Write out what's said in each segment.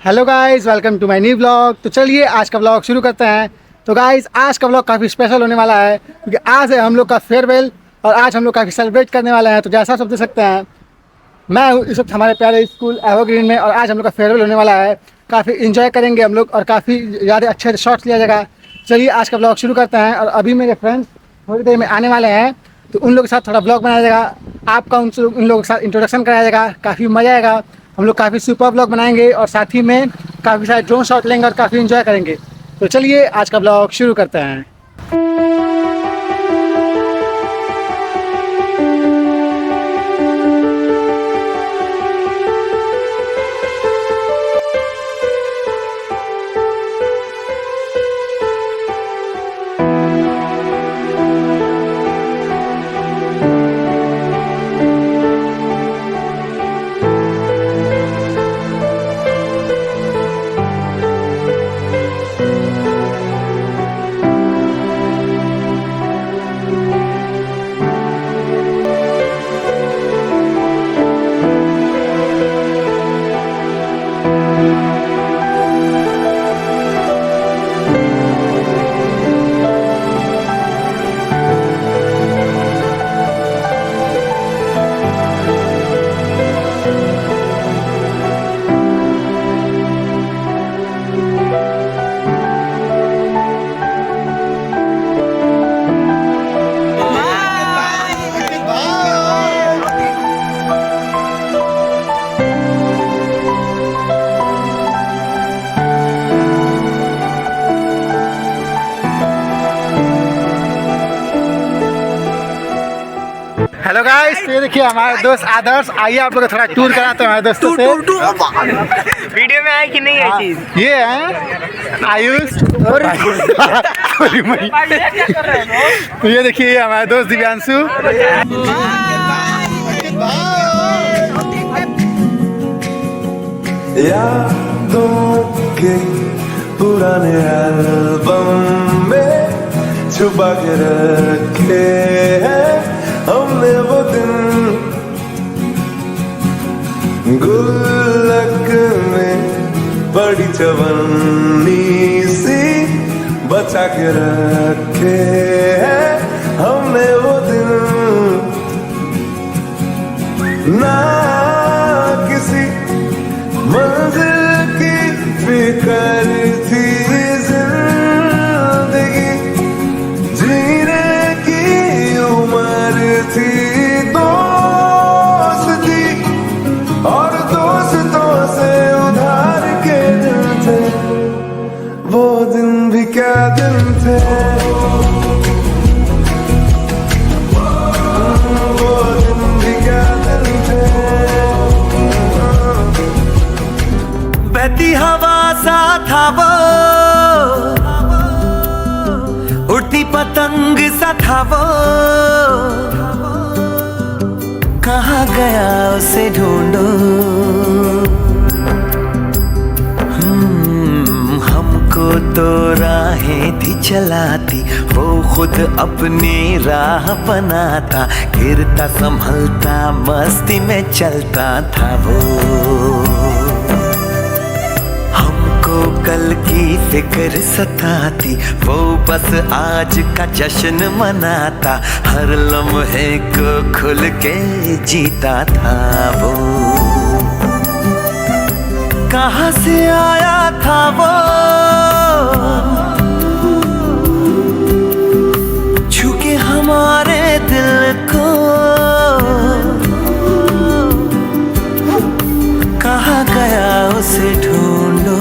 Hello guys, welcome to my new blog. तो चलिए आज का ब्लॉग शुरू करते हैं। तो गाइस आज का ब्लॉग काफ़ी स्पेशल होने वाला है क्योंकि आज है हम लोग का फेयरवेल और आज हम लोग काफ़ी सेलिब्रेट करने वाले हैं। तो जैसा सब देख सकते हैं, मैं हूँ इस वक्त हमारे प्यारे स्कूल एवरग्रीन में और आज हम लोग का फेयरवेल होने वाला है। काफ़ी इंजॉय करेंगे हम लोग और काफ़ी ज़्यादा अच्छे शॉट्स लिया जाएगा। चलिए आज का ब्लॉग शुरू करते हैं। और अभी मेरे फ्रेंड्स थोड़ी देर में आने वाले हैं, तो उन लोगों के साथ थोड़ा ब्लॉग बनाया जाएगा। आपका उन लोगों के साथ इंट्रोडक्शन कराया जाएगा, काफ़ी मज़ा आएगा। हम लोग काफ़ी सुपर ब्लॉग बनाएंगे और साथ ही में काफ़ी सारे ड्रोन शॉट लेंगे और काफ़ी इंजॉय करेंगे। तो चलिए आज का ब्लॉग शुरू करते हैं। हेलो गाइस, ये देखिए हमारे दोस्त आदर्श। आइए आप लोग को थोड़ा टूर कराते हैं हमारे दोस्तों से। वीडियो में है कि नहीं है चीज? ये है आयुष और तो ये देखिए ये हमारे दोस्त दिव्यांशु। यादों के पुराने एल्बम में छुपा के रखे हैं हमने वो दिन, गुल्लक में बड़ी चवन्नी सी बचा के रखे हैं हमने वो दिन। ना किसी मंजिल की फिक्र थी जिंदगी, जीने की उम्र थी, दोस्ती और दोस्तों से उधार के दिन थे, वो दिन भी क्या दिन थे। वो दिन भी क्या दिन थे। बहती हवा सा था वो, उड़ती पतंग सा था वो, कहाँ गया उसे ढूंढो। हमको तो राहें थी चलाती, वो खुद अपनी राह बनाता, गिरता संभलता मस्ती में चलता था वो। कल की फिक्र सताती, वो बस आज का जश्न मनाता, हर लम्हे को खुल के जीता था वो। कहाँ से आया था वो, छू के हमारे दिल को, कहाँ गया उसे ढूंढो।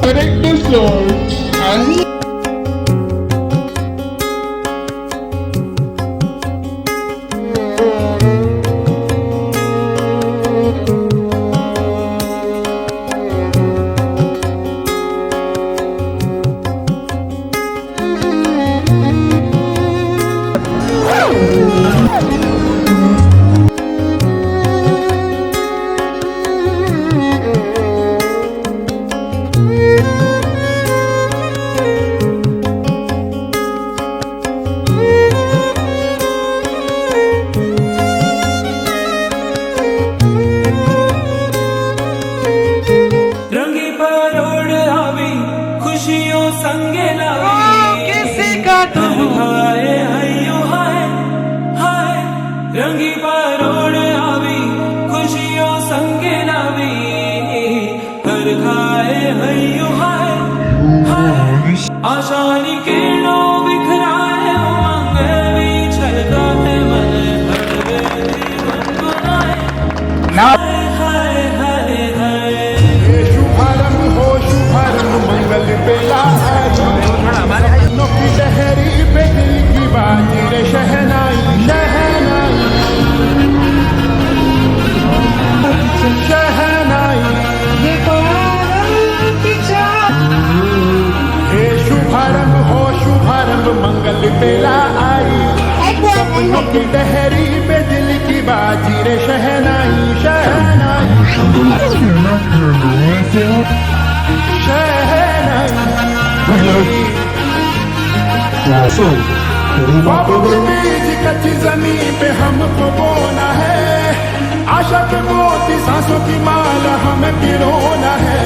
Correct the floor and रंगी परोड़ आवी खुशियों संगे लावी किसी का तुम हाय हयो हाय हाय रंगी परोड़ आवी खुशियों संगे लावी हर खाए हयो हाय हाय आशानी किरणो बिखराए उमंग भी छलकाए मन हर जीवन बनाए हाय हाय हाय हाय शुभारंभ हो शुभारंभ मंगल बेला सपनों की लहरी पे दिल की बाजी रे शहनाई शहनाई शहनाई हे शुभारंभ हो शुभारंभ मंगल बेला आई सपनों की लहरी पे दिल की बाजी रे शहनाई शहनाई बीज कच्ची जमीन पे हमको बोना है आशा के मोती सांसों की माला हमें पिरोना है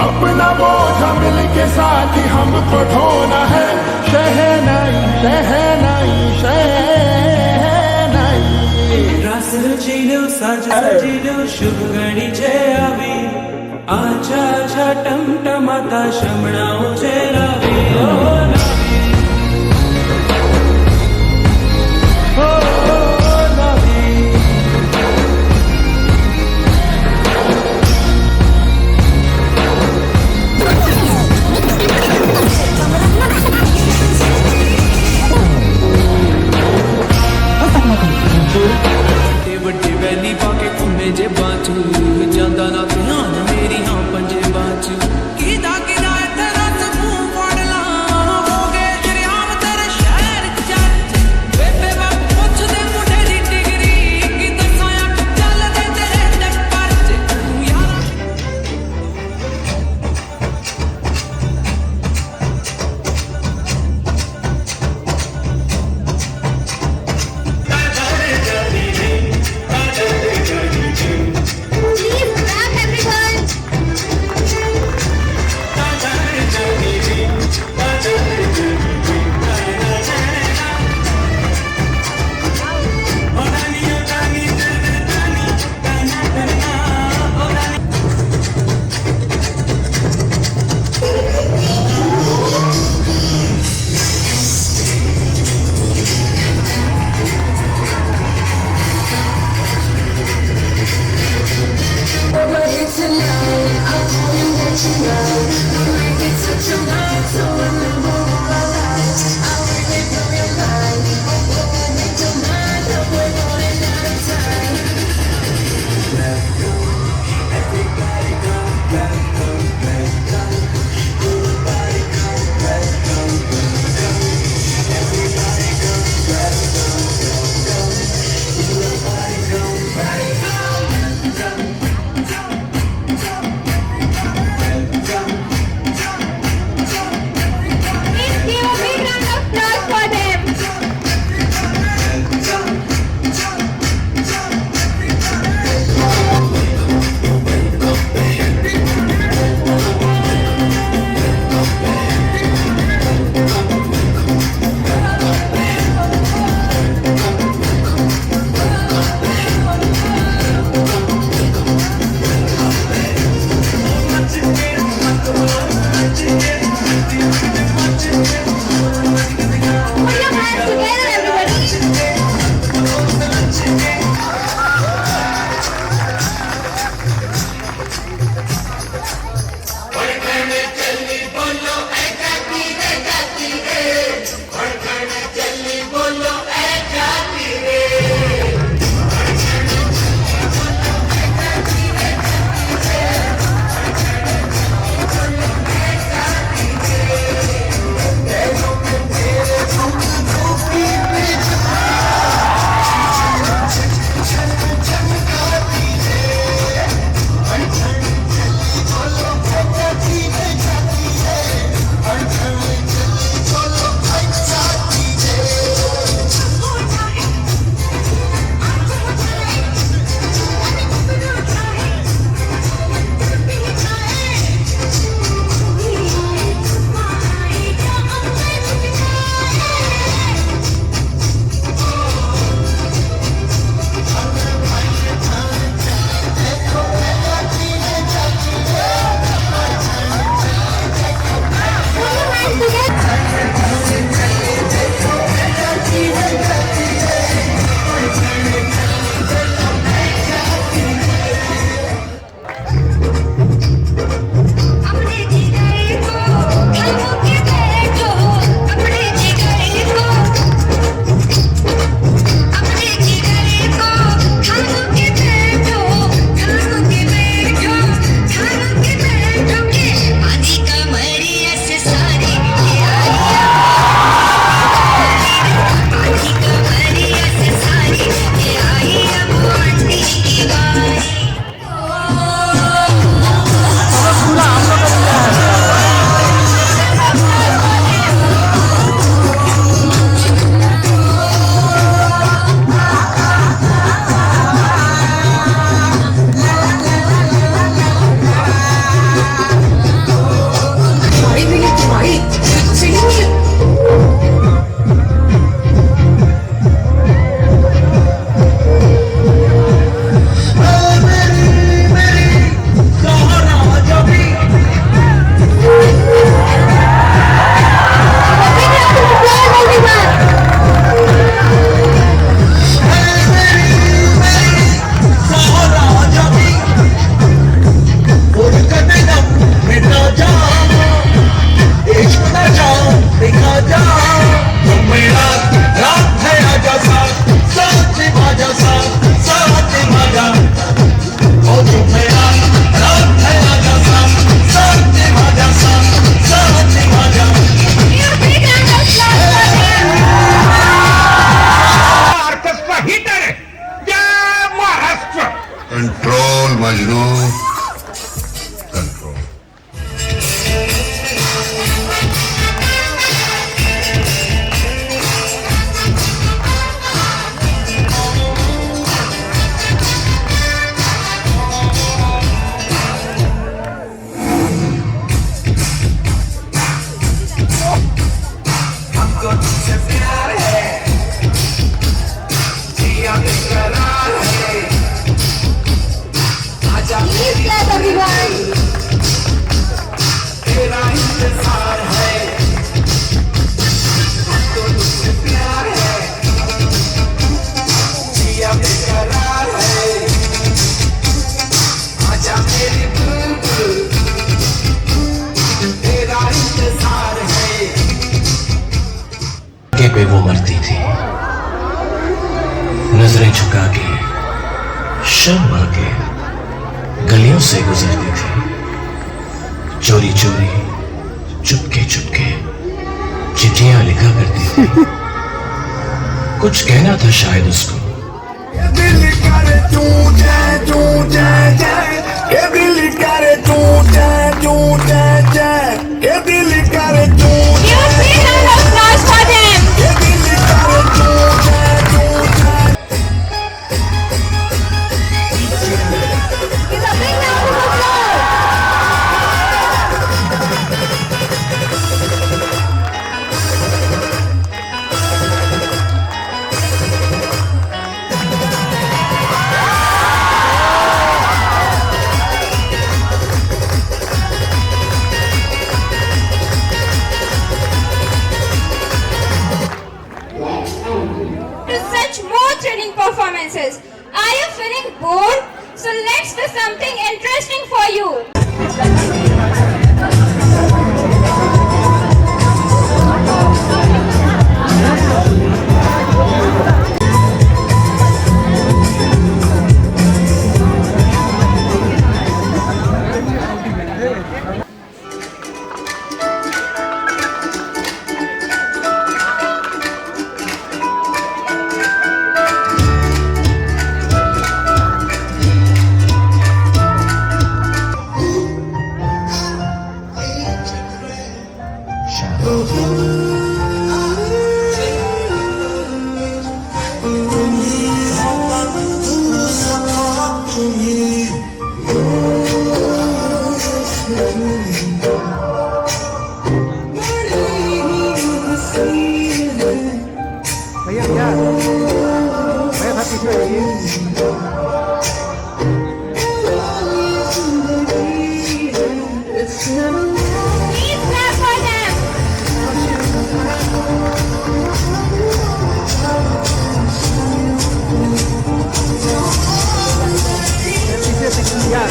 अपना बोझा मिल के साथ ही हमको ढोना है शहनाई शहनाई शहनाई रास रचिलो साज सजिलो शुभ घड़ी जय आवी आजा आजा टमटमाता शमणाओ जय लावी ओ लावी ओ लावी ਵੱਡੀ ਵੈਲੀ ਪਾ ਕੇ ਘੁੰਮੇ ਜੇ ਬਾਚੂ ਜਾਂਦਾ ਨਾ ਧਿਆਨ ਮੇਰੀ ਹਾਂ ਪੰਜੇ ਬਾਚੂ ਕੀ ਦਾ ਕਿਰਾਏ ਤੇ ਰਸ ਮੂੰਹ ਫੜ ਲਾ शर्मा के गलियों से गुजरती थी, चोरी चोरी चुपके चुपके चिट्ठियां लिखा करती थी। कुछ कहना था शायद उसको। दिल करे तू जय तू जय जय, ये दिल करे तू जय तू जय जय, ये दिल करे तू Give a big round of applause for them. ये दिल करे तू जय तू जय। Give a big round of applause. To such more thrilling performances. Are you feeling bored? So let's do something interesting for you. भैया भैया भैया साथ पीछे बैठिए। Please clap for them. पीछे यार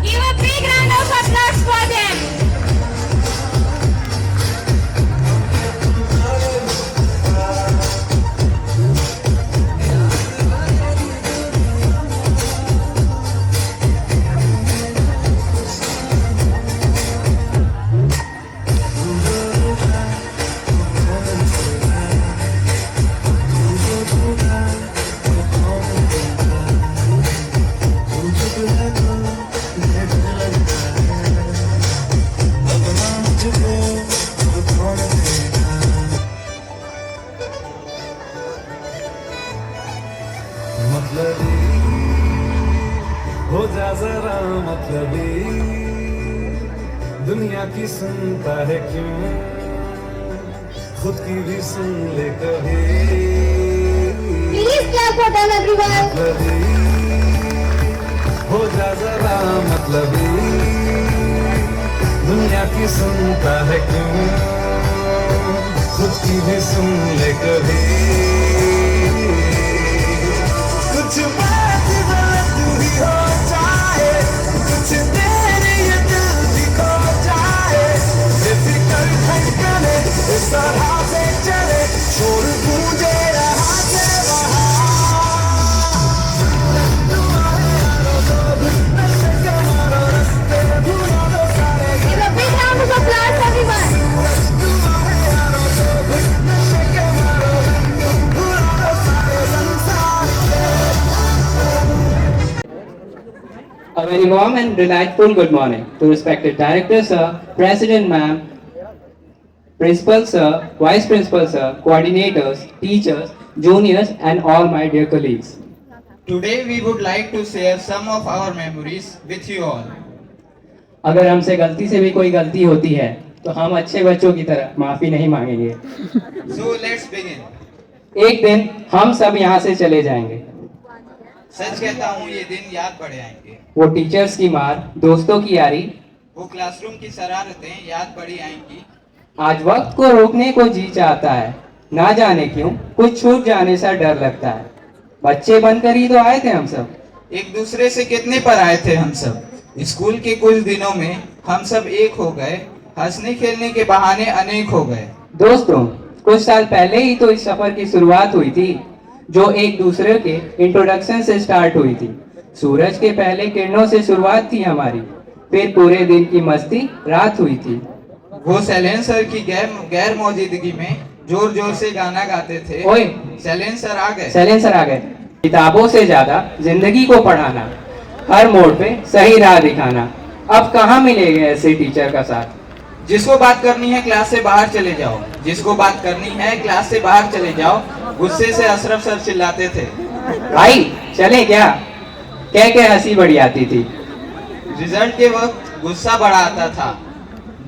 Give a big round of applause for them. हो जा जरा मतलबी, दुनिया की सुनता है क्यों, खुद की भी सुन ले कभी। Please clap for them, everyone. मतलबी, हो जा जरा मतलबी, दुनिया की सुनता है क्यों, खुद की भी सुन ले कभी। कुछ बात गलत भी हो जाए, कुछ देर ये दिल भी खो जाए, बेफिक्र धड़कने इस तरह से चले, शोर गूंजे रहा से वहाँ। Give a big round of applause, everyone. A very warm and delightful good morning to respected Director Sir, President Ma'am, Principal Sir, Vice Principal Sir, Coordinators, Teachers, Juniors and all my dear colleagues. Today we would like to share some of our memories with you all. अगर हमसे गलती से भी कोई गलती होती है तो हम अच्छे बच्चों की तरह माफी नहीं मांगेंगे। So let's begin. एक दिन हम सब यहाँ से चले जाएंगे। सच कहता हूँ ये दिन याद पड़ जाएंगे। वो टीचर्स की मार, दोस्तों की यारी, वो क्लासरूम की शरारतें याद पड़ी आएंगी। आज वक्त को रोकने को जी चाहता है, ना जाने क्यों कुछ छूट जाने से डर लगता है। बच्चे बनकर ही तो आए थे हम सब। एक दूसरे से कितने पर आए थे हम सब। स्कूल के कुछ दिनों में हम सब एक हो गए, हंसने खेलने के बहाने अनेक हो गए। दोस्तों, कुछ साल पहले ही तो इस सफर की शुरुआत हुई थी, जो एक दूसरे के इंट्रोडक्शन से स्टार्ट हुई थी। सूरज के पहले किरणों से शुरुआत थी हमारी, फिर पूरे दिन की मस्ती रात हुई थी। वो सैलेन सर की गैर मौजूदगी में जोर जोर से गाना गाते थे। ओए, सैलेन सर आ गए। सैलेन सर आ गए। किताबों से ज्यादा जिंदगी को पढ़ाना, हर मोड़ पे सही राह दिखाना। अब कहाँ मिलेंगे ऐसे टीचर का साथ। जिसको बात करनी है क्लास से बाहर चले जाओ, जिसको बात करनी है क्लास से बाहर चले जाओ, गुस्से से अशरफ सर चिल्लाते थे। भाई चले क्या, कह के हंसी बड़ी आती थी। रिजल्ट के वक्त गुस्सा बड़ा आता था,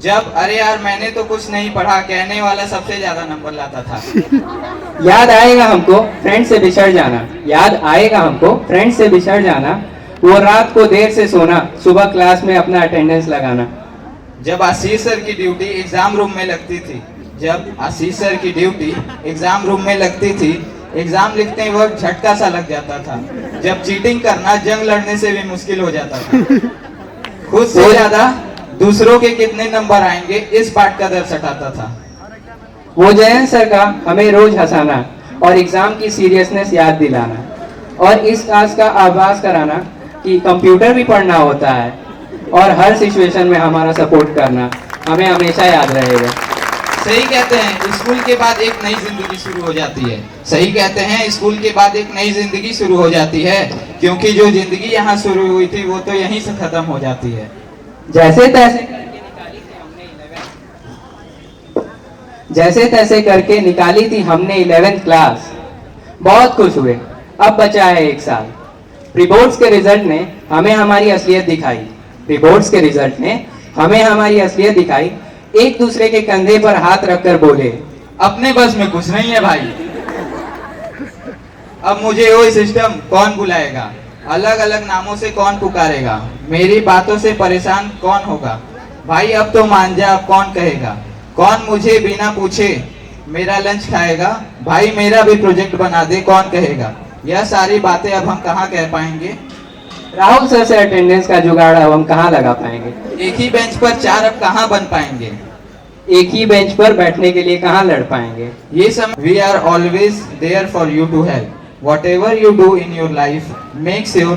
जब अरे यार मैंने तो कुछ नहीं पढ़ा कहने वाला सबसे ज्यादा नंबर लाता था। याद आएगा हमको फ्रेंड से बिछड़ जाना, याद आएगा हमको फ्रेंड से बिछड़ जाना। वो रात को देर से सोना, सुबह क्लास में अपना अटेंडेंस लगाना। जब आशीष सर की ड्यूटी एग्जाम रूम में लगती थी, जब आशीष सर की ड्यूटी एग्जाम रूम में लगती थी, एग्जाम लिखते वक्त झटका सा लग जाता था। जब चीटिंग करना जंग लड़ने से भी मुश्किल हो जाता था। खुद से ज्यादा दूसरों के कितने नंबर आएंगे इस बात का डर सताता था। वो जयंत सर का हमें रोज हंसाना और एग्जाम की सीरियसनेस याद दिलाना, और इस बात का आभास कराना कि कंप्यूटर भी पढ़ना होता है, और हर सिचुएशन में हमारा सपोर्ट करना हमें हमेशा याद रहेगा। सही कहते हैं, स्कूल के बाद एक नई जिंदगी शुरू हो जाती है। सही कहते हैं, स्कूल के बाद एक नई जिंदगी शुरू हो जाती है, क्योंकि जो जिंदगी यहाँ शुरू हुई थी वो तो यहीं से खत्म हो जाती है। जैसे तैसे करके निकाली थी हमने 11th क्लास। बहुत खुश हुए, अब बचा है 1 साल। प्री बोर्ड्स के रिजल्ट ने हमें हमारी असलियत दिखाई। प्री बोर्ड्स के रिजल्ट ने हमें हमारी असलियत दिखाई। एक दूसरे के कंधे पर हाथ रखकर बोले, अपने बस में कुछ नहीं है भाई, अब मुझे वो सिस्टम कौन बुलाएगा, अलग अलग नामों से कौन पुकारेगा, मेरी बातों से परेशान कौन होगा। भाई अब तो मान जा, अब कौन कहेगा, कौन मुझे बिना पूछे मेरा लंच खाएगा, भाई मेरा भी प्रोजेक्ट बना दे कौन कहेगा। यह सारी बातें अब हम कहाँ कह पाएंगे। राहुल सर से अटेंडेंस का जुगाड़ अब हम कहाँ लगा पाएंगे। एक ही बेंच पर 4 अब कहाँ बन पाएंगे। एक ही बेंच पर बैठने के लिए कहाँ लड़ पाएंगे। ये सब we are always there for you to help. Whatever you do in your life, make sure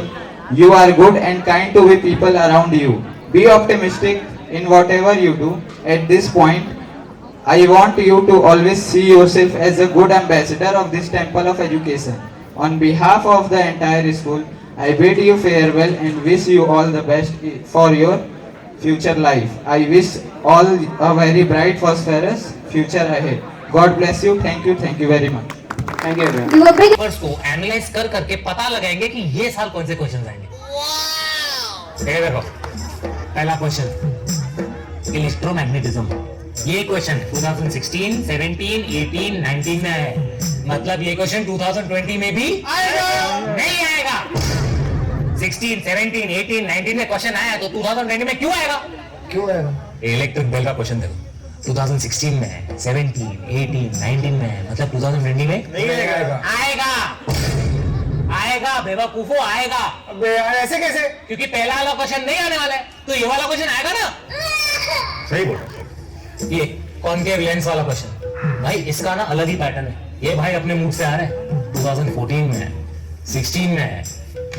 you are good and kind to the people around you. Be optimistic in whatever you do. At this point, I want you to always see yourself as a good ambassador of this temple of education. On behalf of the entire school, I bid you farewell and wish you all the best for your future life. I wish all a very bright, prosperous future ahead. God bless you. Thank you very much. Thank you. Papers को analyse कर करके पता लगाएंगे कि ये साल कौन से क्वेश्चन आएंगे। देखो पहला क्वेश्चन इलेक्ट्रोमैग्नेटिज्म, ये क्वेश्चन 2016, 17, 18, 19 में है। मतलब ये क्वेश्चन 2020 में भी नहीं आएगा। 16, 17, 18, 19 में क्वेश्चन आया तो 2020 में क्यों आएगा? इलेक्ट्रिक बेल का क्वेश्चन देखो, 2016 में है, 17, 18, 19 में है, मतलब 2020 में नहीं आएगा बेवकूफो, आएगा। ऐसे कैसे? क्योंकि पहला वाला क्वेश्चन नहीं आने वाला है, तो ये वाला क्वेश्चन आएगा ना। सही बोल। ये कॉनकेव लेंस वाला क्वेश्चन, भाई इसका ना अलग ही पैटर्न है। ये भाई अपने मुंह से आ रहा है, 2014 में है, 16 में है,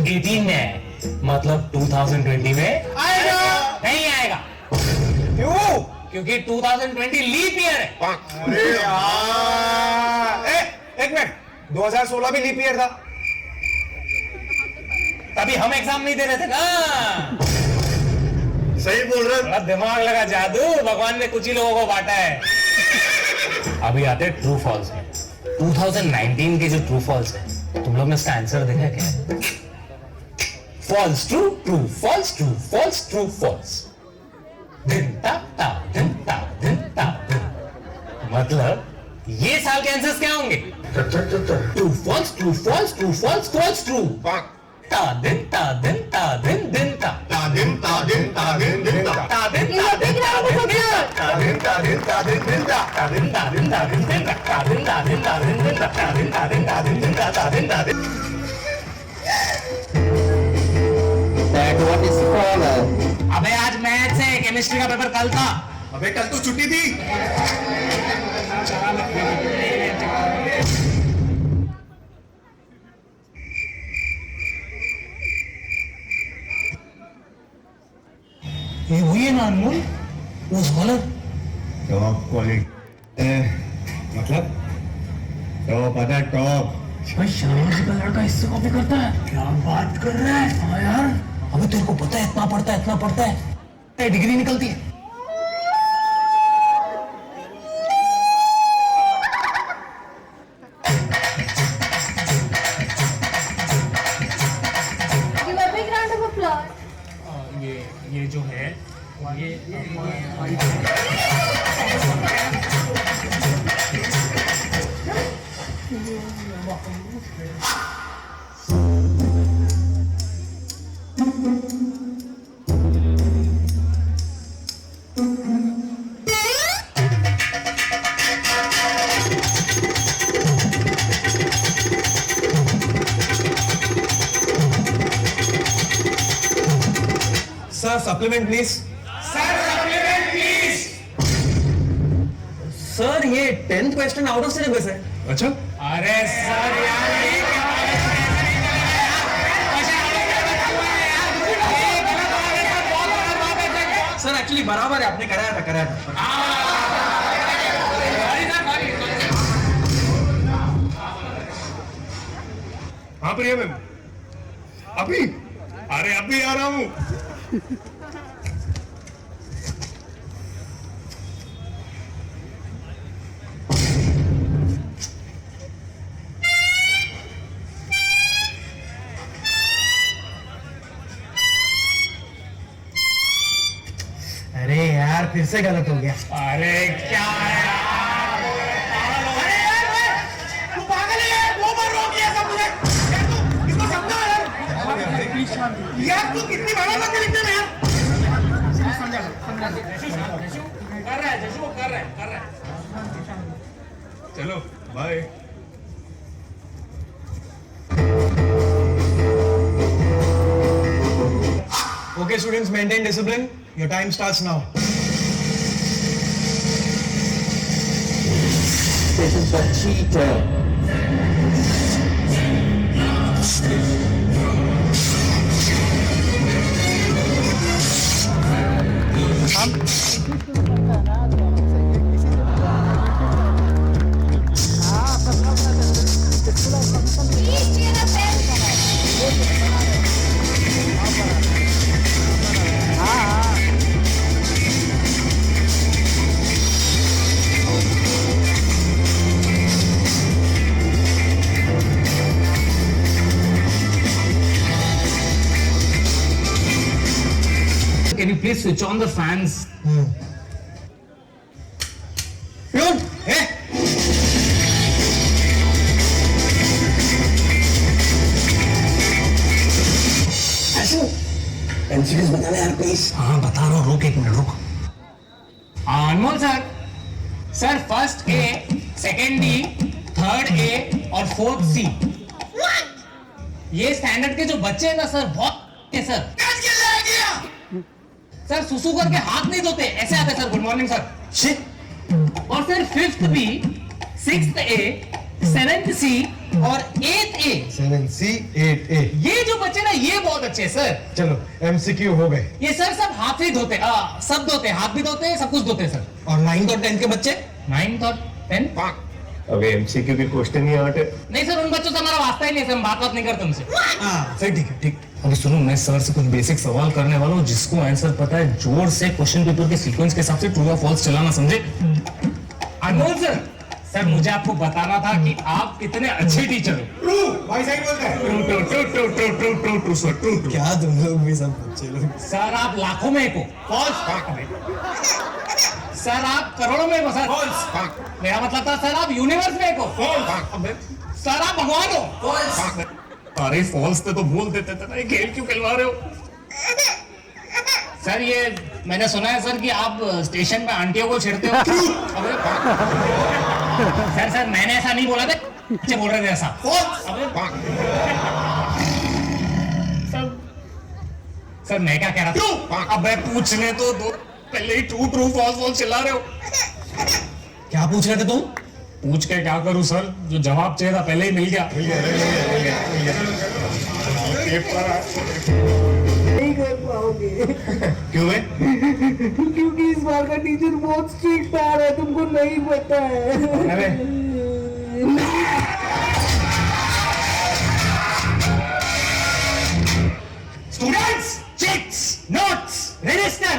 18 में है, मतलब 2020 में आएगा नहीं आएगा। क्यों? क्योंकि 2020 लीप ईयर है। अरे यार, एक मिनट, 2016 भी लीप ईयर था। तभी हम एग्जाम नहीं दे रहे थे ना। सही बोल रहे। बड़ा दिमाग लगा जादू, भगवान ने कुछ ही लोगों को बांटा है। अभी आते हैं ट्रू फॉल्स में। 2019 के जो ट्रू फॉल्स है, तुम लोग ने इसका आंसर देखा है क्या? False true, true false, true false, true false. मतलब ये साल के आंसर्स क्या होंगे? True false, true false, true false, false true. ता दिन ता दिन ता दिन दिन ता दिन ता दिन ता दिन दिन ता दिन That what is called? अबे आज मैथ्स है, केमिस्ट्री का पेपर कल था। अबे कल तो छुट्टी थी। ये हुई है ना अनमोल, वो स्कॉलर। टॉप क्वालिटी मतलब टॉप अदर टॉप। भाई शर्मा जी का लड़का इससे कॉपी करता है? क्या बात कर रहा है? हाँ यार, अबे तेरे को पता है इतना पढ़ता है, डिग्री निकलती है। Give a big round of applause. ये जो है ये सर सप्लीमेंट प्लीज। सर ये 10th question out of syllabus है। अच्छा अरे सर यार ये सर एक्चुअली बराबर है, आपने कराया था। हाँ प्रिया मैम, अभी अरे अभी आ रहा हूँ। अरे यार फिर से गलत हो गया। अरे क्या यार तू कितनी बड़ा लग लिखने में यार। कर रहा है। चलो bye. Okay students, maintain discipline. Your time starts now. This is a cheater. Please cheer up everyone. Can you please switch on the fans? Peon, MCQs बताना यार प्लीज। हाँ बता रहा हूँ, रुक एक मिनट रुक। Anmol sir first A, second D, third A और फोर्थ सी। ये स्टैंडर्ड के जो बच्चे हैं ना सर, बहुत है सर। सर सुसु करके हाथ नहीं धोते, ऐसे आते sir. Good morning sir. Shit. और फिर फिफ्थ बी, सिक्स्थ ए, सेवेंथ सी और एथ ए। 7C 8A। ये जो बच्चे ना ये बहुत अच्छे हैं सर। चलो MCQ हो गए। ये सर सब हाथ ही धोते, सब धोते, हाथ भी धोते, सब कुछ धोते सर। और 9th और 10th के बच्चे? 9th और 10th? अबे MCQ के क्वेश्चन ही आते। नहीं सर, उन बच्चों से हमारा वास्ता ही नहीं है सर, हम बात नहीं करते उनसे। फिर ठीक है, ठीक। अभी सुनो, मैं सर से कुछ बेसिक सवाल करने वाला हूँ, जिसको आंसर पता है जोर से क्वेश्चन पेपर के सीक्वेंस के हिसाब से ट्रू या फॉल्स चलाना, समझे? अनमोल सर मुझे आपको बताना था कि आप कितने अच्छे टीचर हो। ट्रू, भाई सही बोलते हैं। True sir, true. क्या तुम लोग भी सब बच्चे लोग। सर आप लाखों में एक हो। फॉल्स। सर आप करोड़ों में एक हो सर। फॉल्स। मेरा मतलब था सर आप यूनिवर्स में एक हो। फॉल्स। सर आप भगवान हो। फॉल्स। अरे फॉल्स पे तो बोल देते थे ना, ये खेल क्यों खिलवा रहे हो? सर ये मैंने सुना है सर कि आप स्टेशन पे आंटियों को छेड़ते हो। अबे सर मैंने ऐसा नहीं बोला था, बच्चे बोल रहे थे ऐसा। सर मैं क्या कह रहा था? अबे पूछने तो दो, पहले ही ट्रू फॉल्स चिल्ला रहे हो। क्या पूछ रहे थे तुम? पूछ के क्या करूं सर, जो जवाब चाहिए था पहले ही मिल गया। नहीं कर पाओगे। क्यों है? क्योंकि इस बार का टीचर बहुत स्ट्रिक्ट आ रहा है, तुमको नहीं पता है। अरे students, chits, notes, register,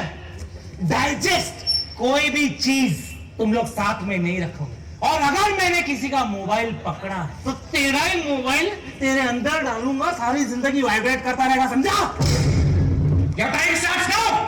digest, कोई भी चीज तुम लोग साथ में नहीं रखोगे। और अगर मैंने किसी का मोबाइल पकड़ा तो तेरा ही मोबाइल तेरे अंदर डालूंगा, सारी जिंदगी वाइब्रेट करता रहेगा, समझा? Your time starts now.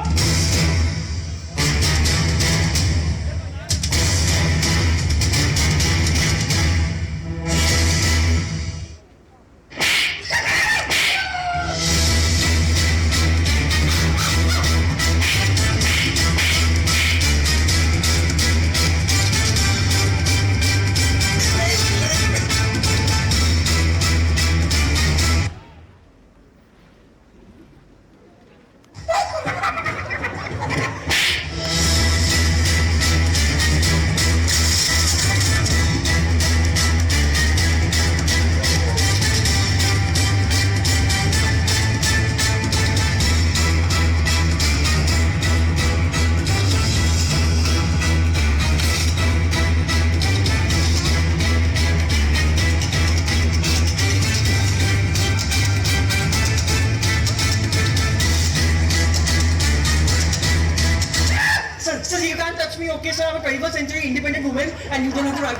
Sir, you can't touch me, okay sir? I'm a 21st century independent woman and you don't have to write.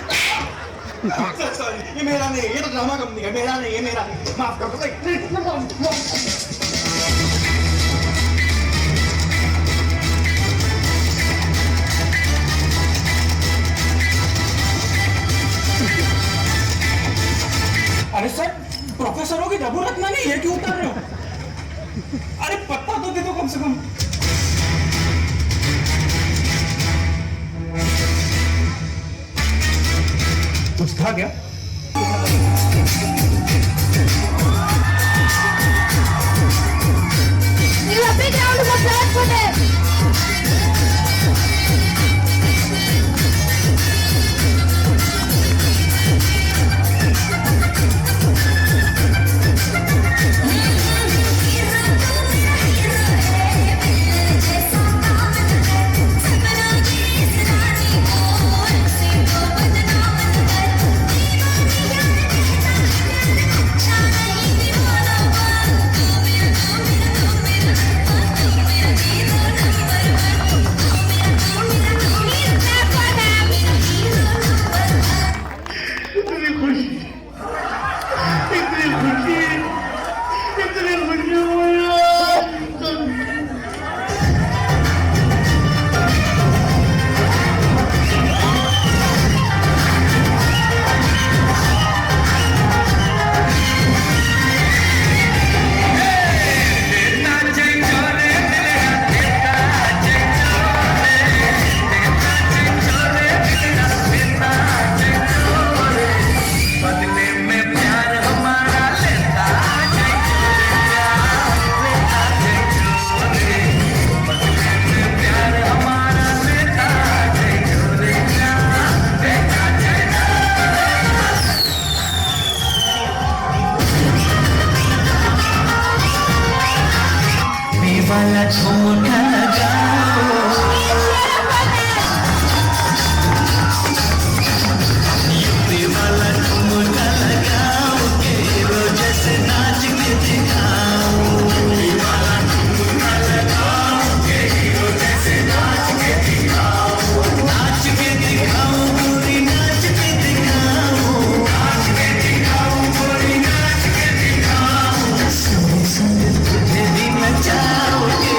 Sir, sorry, ये मेरा नहीं है, ये तो ड्रामा कंपनी का, मेरा नहीं है, मेरा नहीं। माफ कर दो। अरे सर, प्रोफेसरों की डबू रखना नहीं है, क्यों उतार रहे हो? अरे पत्ता तो दे दो कम से कम। कुछ था क्या? You have been down to the flat for them. वाला झुमका लगाओ, यूपी वाला झुमका लगाओ, केरो जैसे नाच के दिखाओ, यूपी वाला झुमका लगाओ, केरो जैसे नाच के दिखाओ, नाच के दिखाओ गोरी, नाच के दिखाओ, नाच के दिखाओ गोरी, नाच के दिखाओ, सुन सुन तुझे भी नचाओगे।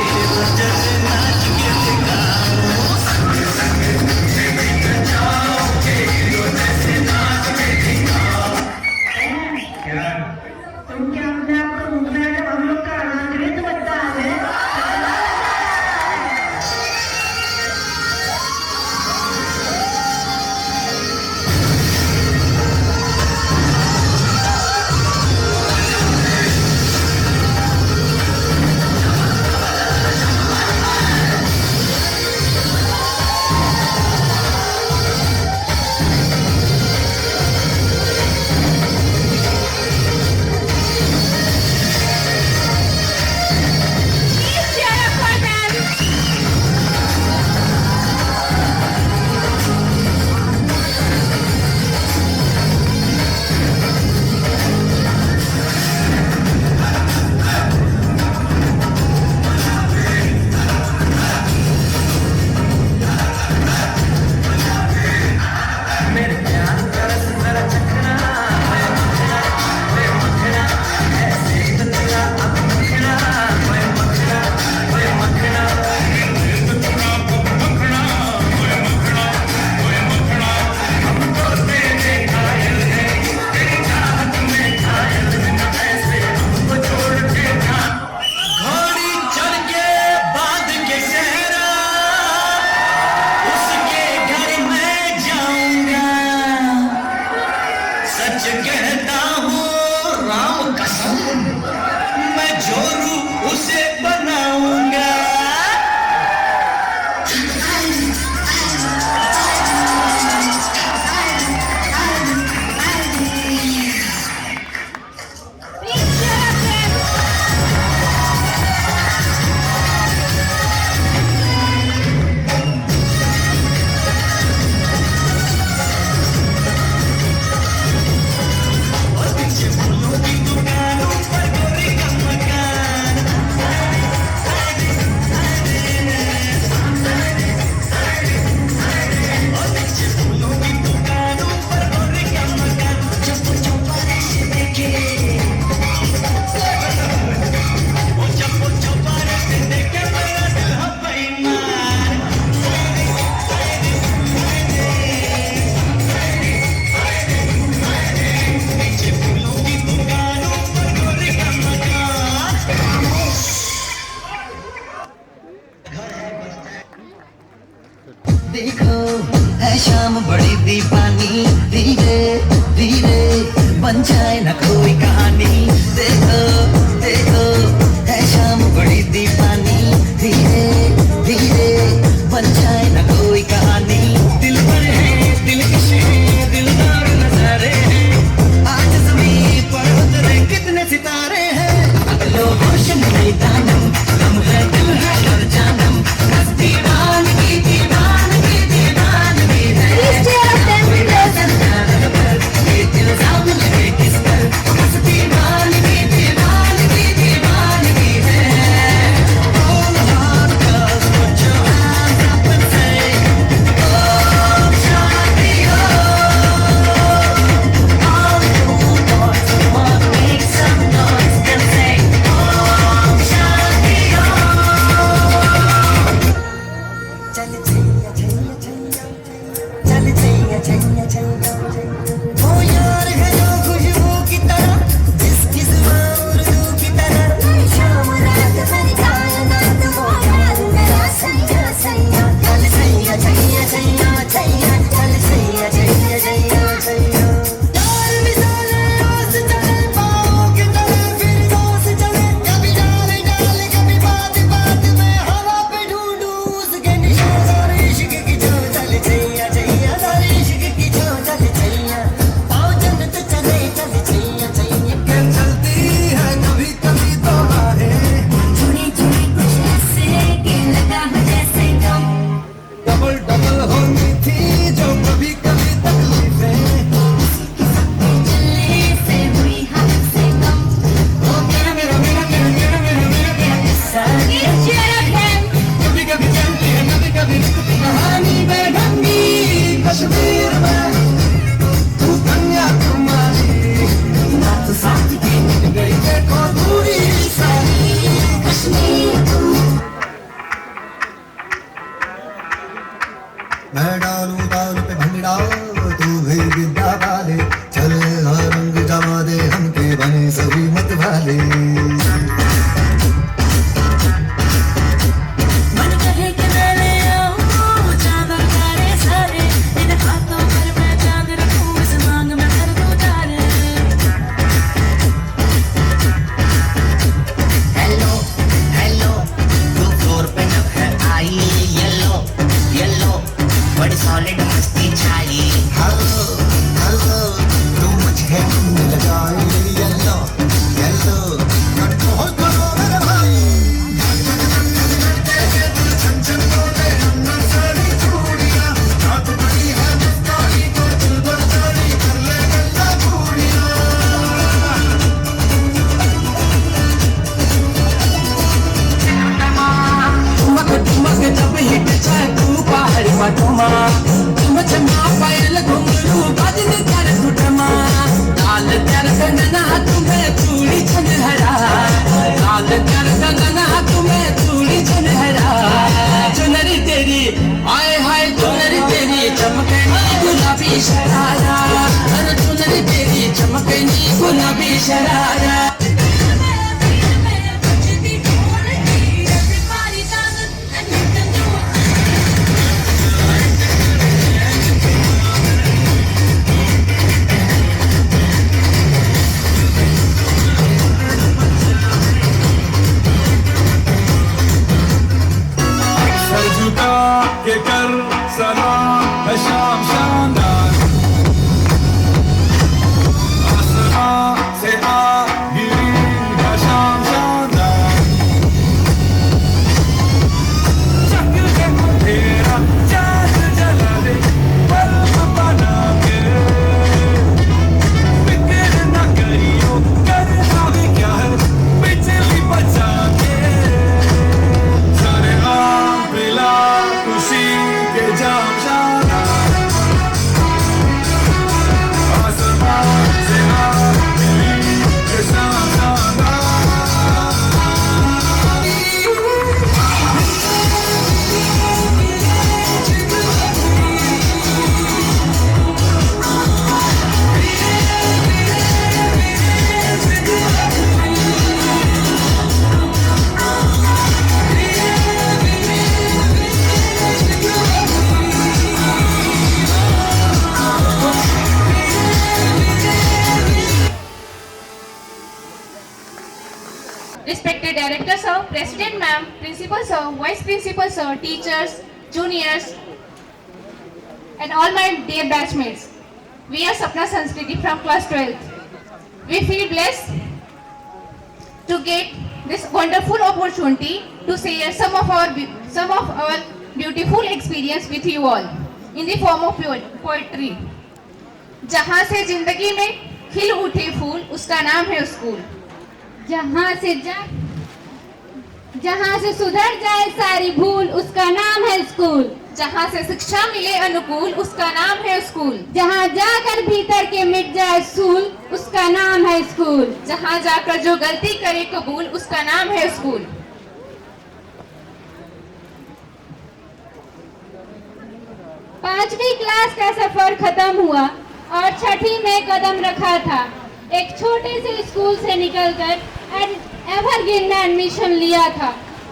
शरारत सर झुका के कर सलाम है शाम शानदार आसमां से आ गिरी है शाम शानदार चक के तेरा चाँद जला दे बल्ब बना के फिक्र न करियो करना भी क्या है बिजली बचा के सारे आम पिला खुशी के जाम शानदार आसमान से आ मिली के शाम शानदार Respected Director Sir, President Ma'am, Principal Sir, Vice Principal Sir, teachers, juniors, and all my dear batchmates. We are Sapna Sanskriti from class 12th. We feel blessed to get this wonderful opportunity to share some of our beautiful experience with you all in the form of poetry. जहाँ से जिंदगी में खिल उठे फूल, उसका नाम है school. जहाँ से सुधर जाए सारी भूल, उसका नाम है स्कूल. जहाँ से शिक्षा मिले अनुकूल, उसका नाम है स्कूल. जहाँ जाकर भीतर के मिट जाए सूल, उसका नाम है स्कूल. जहाँ जाकर जो गलती करे कबूल, उसका नाम है स्कूल. पांचवी क्लास का सफर खत्म हुआ और छठी में कदम रखा था. एक छोटे से स्कूल से निकलकर एवरग्रीन में एडमिशन लिया था.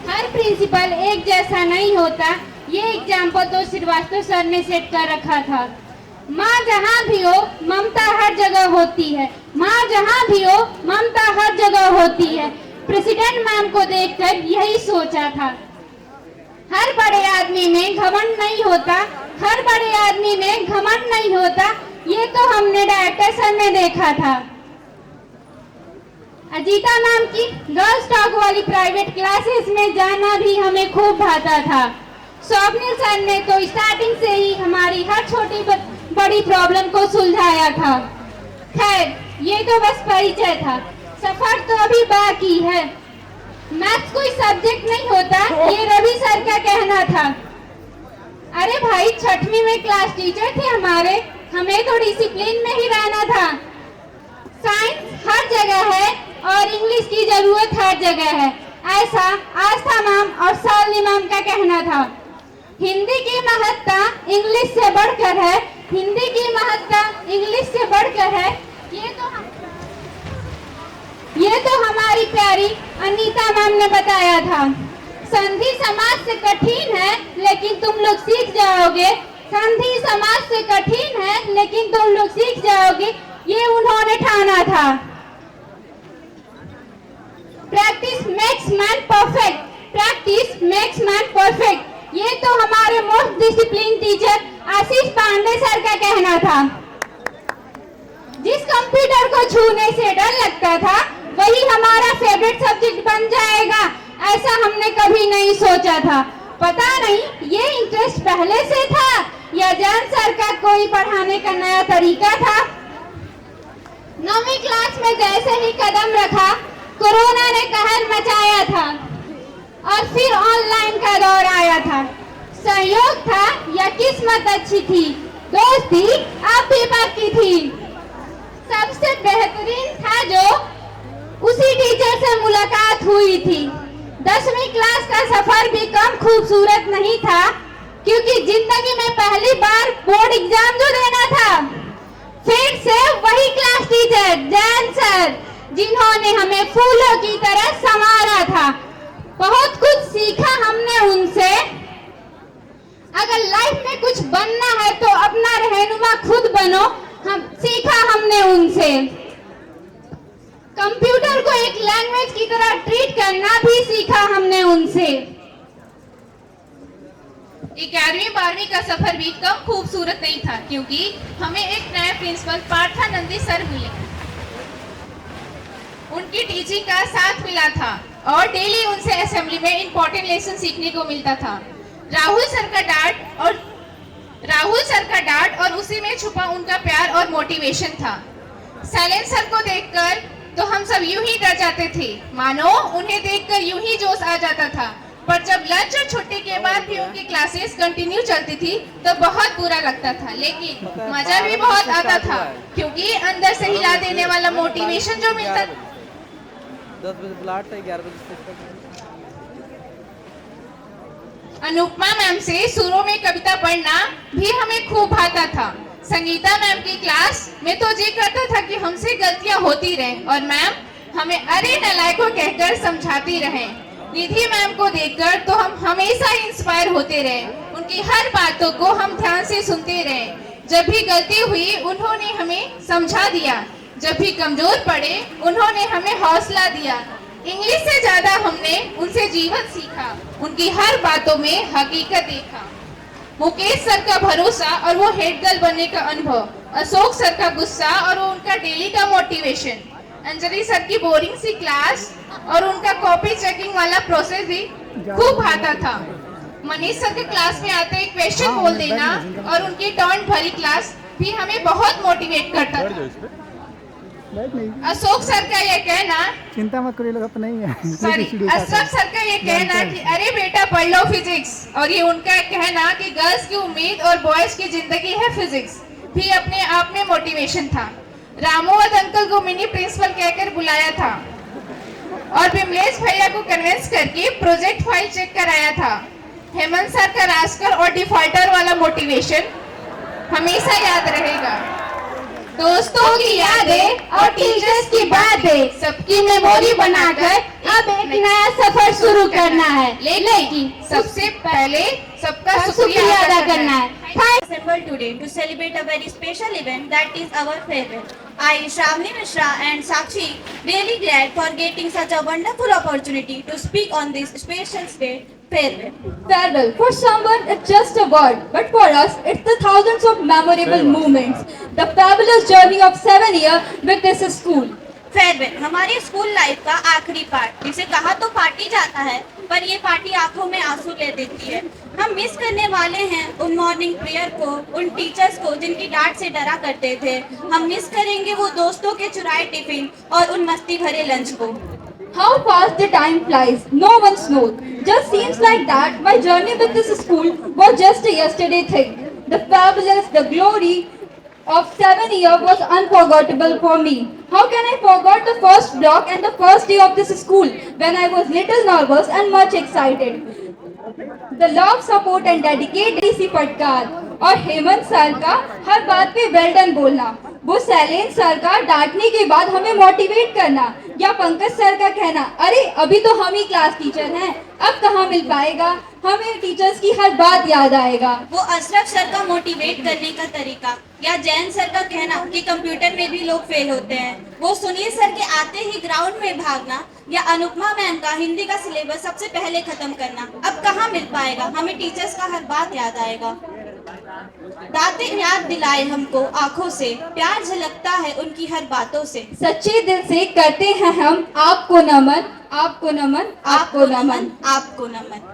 हर प्रिंसिपल एक जैसा नहीं होता, ये एग्जाम्पल तो श्रीवास्तव सर ने सेट कर रखा था. माँ जहाँ भी हो ममता हर जगह होती है. माँ जहाँ भी हो ममता हर जगह होती है. प्रेसिडेंट मैम को देखकर यही सोचा था. हर बड़े आदमी में घमंड नहीं होता, हर बड़े आदमी में घमंड नहीं होता. ये तो हमने डायरेक्टर सर में देखा था. अजीता मैम की गर्ल्स टॉक वाली प्राइवेट क्लासेस में जाना भी हमें खूब भाता था. स्वप्निल सर ने तो स्टार्टिंग से ही हमारी हर छोटी बड़ी प्रॉब्लम को सुलझाया था. खैर, ये तो बस परिचय था, सफर तो अभी बाकी है. मैथ्स कोई सब्जेक्ट नहीं होता, ये रवि सर का कहना था. अरे भाई, छठवीं में क्लास टीचर थे हमारे, हमें तो डिसिप्लिन में ही रहना था. साइंस हर जगह है और इंग्लिश की जरूरत हर जगह है, ऐसा आस्था मैम और शालिनी मैम का कहना था. हिंदी की महत्ता इंग्लिश से बढ़कर है, हिंदी की महत्ता इंग्लिश से बढ़कर है. ये तो हमारी प्यारी अनीता मैम ने बताया था. संधि समाज से कठिन है लेकिन तुम लोग सीख जाओगे. संधि समाज से कठिन है लेकिन तुम लोग सीख जाओगे, ये उन्होंने ठाना था. Practice makes man perfect, practice makes man perfect. ये तो हमारे मोस्ट डिसिप्लिन टीचर आशीष पांडे सर का कहना था. जिस कंप्यूटर को छूने से डर लगता था, वही हमारा फेवरेट सब्जेक्ट बन जाएगा, ऐसा हमने कभी नहीं सोचा था. पता नहीं ये इंटरेस्ट पहले से था या जैन सर का कोई पढ़ाने का नया तरीका था. 9वीं क्लास में जैसे ही कदम रखा, कोरोना ने कहर मचाया था और फिर ऑनलाइन का दौर आया था. सहयोग था या किस्मत अच्छी थी, दोस्ती अब भी बाकी थी. सबसे बेहतरीन था जो उसी टीचर से मुलाकात हुई थी. 10वीं क्लास का सफर भी कम खूबसूरत नहीं था, क्योंकि जिंदगी में पहली बार बोर्ड एग्जाम जो देना था, फिर से वही क्लास टीचर जैन सर, जिन्होंने हमें फूलों की तरह संवारा था। बहुत कुछ सीखा हमने उनसे। अगर लाइफ में कुछ बनना है तो अपना रहनुमा खुद बनो, हम सीखा हमने उनसे। कंप्यूटर को एक लैंग्वेज की तरह ट्रीट करना भी सीखा हमने उनसे। 11वीं-12वीं का सफर भी कम खूबसूरत नहीं था, क्योंकि हमें एक नए प्रिंसिपल पार्थानंदी सर मिले। उनकी टीचिंग का साथ मिला था और डेली उनसे असेंबली में इंपॉर्टेंट लेसन सीखने को मिलता था। राहुल सर का डांट और उसी में छुपा उनका प्यार और मोटिवेशन था। साइलेंस सर को देखकर तो हम सब यूं ही डर जाते थे, मानो उन्हें देखकर यूं ही जोश आ जाता था। पर जब लंच और छुट्टी के बाद भी उनकी क्लासेस कंटिन्यू चलती थी तो बहुत बुरा लगता था, लेकिन मजा भी बहुत आता था, क्योंकि अंदर से हिला देने वाला मोटिवेशन जो मिलता। 10 बजे बुलाट है, 11 बजे। अनुपमा मैम से सुरों में कविता पढ़ना भी हमें खूब भाता था। संगीता मैम की क्लास में तो जी करता था कि हमसे गलतियां होती रहें और मैम हमें अरे नलायको कहकर समझाती रहें। निधि मैम को देखकर तो हम हमेशा इंस्पायर होते रहे, उनकी हर बातों को हम ध्यान से सुनते रहे। जब भी गलती हुई उन्होंने हमें समझा दिया, जब भी कमजोर पड़े उन्होंने हमें हौसला दिया। इंग्लिश से ज्यादा हमने उनसे जीवन सीखा, उनकी हर बातों में हकीकत देखा। मुकेश सर का भरोसा और वो हेड गर्ल बनने का अनुभव, अशोक सर का गुस्सा और वो उनका डेली का मोटिवेशन, अंजलि सर की बोरिंग सी क्लास और उनका कॉपी चेकिंग वाला प्रोसेस भी खूब भाता था। मनीष सर के क्लास में आते एक क्वेश्चन बोल देना और उनकी टर्न भरी क्लास भी हमें बहुत मोटिवेट करता था। अशोक सर का ये कहना, चिंता मत करिए, लोग अपने ही है। सॉरी, अशरफ सर का ये कहना कि अरे बेटा पढ़ लो फिजिक्स, और ये उनका कहना कि गर्ल्स की उम्मीद और बॉयज की जिंदगी है फिजिक्स, भी अपने आप में मोटिवेशन था। रामोवत अंकल को मिनी प्रिंसिपल कहकर बुलाया था और बिमलेश भैया को कन्विंस करके प्रोजेक्ट फाइल चेक कराया था। हेमंत सर का रास्कर और डिफॉल्टर वाला मोटिवेशन हमेशा याद रहेगा। दोस्तों की यादें और टीचर्स की बातें सबकी मेमोरी बनाकर अब एक नया सफर शुरू करना है, लेकिन सबसे पहले सबका शुक्रिया अदा करना है। Assembled today to celebrate a very special event, that is our farewell. I, Shravani Mishra and Sakshi, really glad for getting such a wonderful opportunity to speak on this special day. Farewell. Farewell. For someone, it's just a word, but for us, it's the thousands of memorable moments. The fabulous journey of 7 years with this school. Farewell हमारी school life का आखिरी part, जिसे कहा तो party जाता है, पर ये पार्टी आंखों में आंसू ले देती है। हम मिस करने वाले हैं उन मॉर्निंग प्रेयर को, उन टीचर्स को जिनकी डांट से डरा करते थे। हम मिस करेंगे वो दोस्तों के चुराए टिफिन और उन मस्ती भरे लंच को। How fast the time flies, no one knows. Just seems like that my journey with this school was just a yesterday thing. The fabulous, the glory of 7 years was unforgettable for me. How can I forget the first block and the first day of this school when I was little nervous and much excited. The love, support and dedicated सी फटकार और Hemant sir का हर बात पे well done बोलना, वो Shailendra sir का डांटने के बाद हमें मोटिवेट करना, या पंकज सर का कहना अरे अभी तो हम ही क्लास टीचर हैं, अब कहाँ मिल पाएगा, हमें टीचर्स की हर बात याद आएगा। वो अशरफ सर का मोटिवेट करने का तरीका, या जैन सर का कहना कि कंप्यूटर में भी लोग फेल होते हैं, वो सुनील सर के आते ही ग्राउंड में भागना, या अनुपमा मैम का हिंदी का सिलेबस सबसे पहले खत्म करना, अब कहाँ मिल पाएगा, हमें टीचर्स का हर बात याद आएगा। दातें याद दिलाए हमको आंखों से, प्यार झलकता है उनकी हर बातों से, सच्चे दिल से करते हैं हम आपको नमन, आपको नमन, आपको नमन, आपको नमन।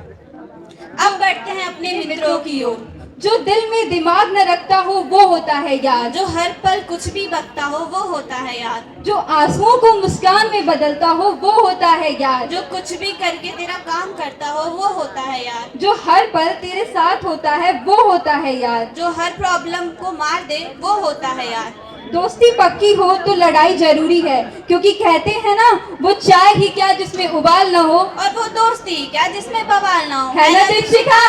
अब बढ़ते हैं अपने मित्रों की ओर। जो दिल में दिमाग न रखता हो वो होता है यार, जो हर पल कुछ भी बकता हो वो होता है यार, जो आंसुओं को मुस्कान में बदलता हो वो होता है यार, जो कुछ भी करके तेरा काम करता हो वो होता है यार, जो हर पल तेरे साथ होता है वो होता है यार, जो हर प्रॉब्लम को मार दे वो होता है यार। दोस्ती पक्की हो तो लड़ाई जरूरी है, क्योंकि कहते हैं ना वो चाय ही क्या जिसमें उबाल न हो, और वो दोस्ती क्या जिसमें बवाल ना हो, है ना दीक्षिका?